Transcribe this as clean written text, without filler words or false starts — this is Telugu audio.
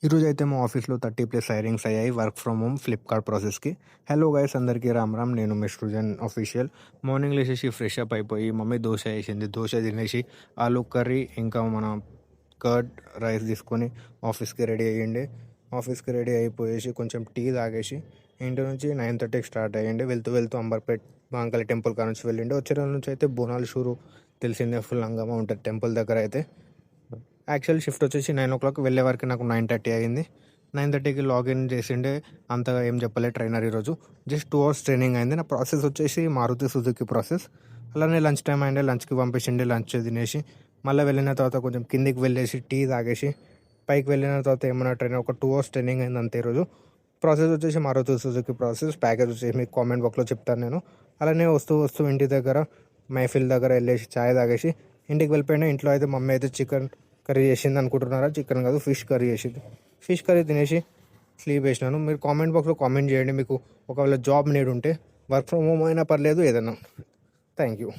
ఈరోజు అయితే మా ఆఫీస్‌లో 30+ హైరింగ్స్ అయ్యాయి వర్క్ ఫ్రమ్ హోమ్ ఫ్లిప్‌కార్ట్ ప్రాసెస్‌కి. హలో గైస్ అందరికీ రామ్ రామ్. నేను మీ సృజన్ అఫీషియల్. మార్నింగ్ లేచేసి ఫ్రెష్ అప్ అయిపోయి మమ్మీ దోశ ఏసింది. దోశ తినేసి ఆలు కర్రీ ఇంకా మన కర్డ్ రైస్ తీసుకొని ఆఫీస్‌కి రెడీ అయ్యిండే. ఆఫీస్‌కి రెడీ అయిపోయేసి కొంచెం టీ తాగేసి ఇంటి నుంచి 9:30కి స్టార్ట్ అయ్యిండే. వెళ్తూ వెళ్తూ అంబర్పేట్ మహంకాళి టెంపుల్ కాడ నుంచి వెళ్ళిండే. వచ్చే రోజు నుంచి అయితే బోనాలు షురు తెలిసిందే, ఫుల్ హంగామా ఉంటుంది టెంపుల్ దగ్గర అయితే. యాక్చువల్ షిఫ్ట్ వచ్చేసి 9 వెళ్ళే వరకు నాకు 9:30 అయింది. 9:30కి లాగిన్ చేసిండే. అంతగా ఏం చెప్పలే ట్రైనర్ ఈరోజు. జస్ట్ 2 అవర్స్ ట్రైనింగ్ అయింది. నా ప్రాసెస్ వచ్చేసి మారుతి సుజుకి ప్రాసెస్. అలానే లంచ్ టైం అయిండే. లంచ్కి పంపించిండే. లంచ్ తినేసి మళ్ళీ వెళ్ళిన తర్వాత కొంచెం కిందికి వెళ్ళేసి టీ తాగేసి పైకి వెళ్ళిన తర్వాత ఏమన్నా ట్రైనర్ ఒక 2 అవర్స్ ట్రైనింగ్ అయింది అంతే ఈరోజు. ప్రాసెస్ వచ్చేసి మారుతి సుజుకి ప్రాసెస్. ప్యాకేజ్ వచ్చేసి మీకు కామెంట్ బాక్స్లో చెప్తాను నేను. అలానే వస్తూ వస్తూ ఇంటి దగ్గర మైఫిల్ దగ్గర వెళ్ళేసి ఛాయ్ తాగేసి ఇంటికి వెళ్ళిపోయినా. ఇంట్లో అయితే మమ్మీ అయితే చికెన్ కర్రీ చేసింది అనుకుంటున్నారా? చికెన్ కాదు, ఫిష్ కర్రీ చేసింది. ఫిష్ కర్రీ తినేసి స్లీప్ వేసినాను. మీరు కామెంట్ బాక్స్లో కామెంట్ చేయండి, మీకు ఒకవేళ జాబ్ నీడ్ ఉంటే వర్క్ ఫ్రమ్ హోమ్ అయినా పర్లేదు ఏదన్నా. Thank you.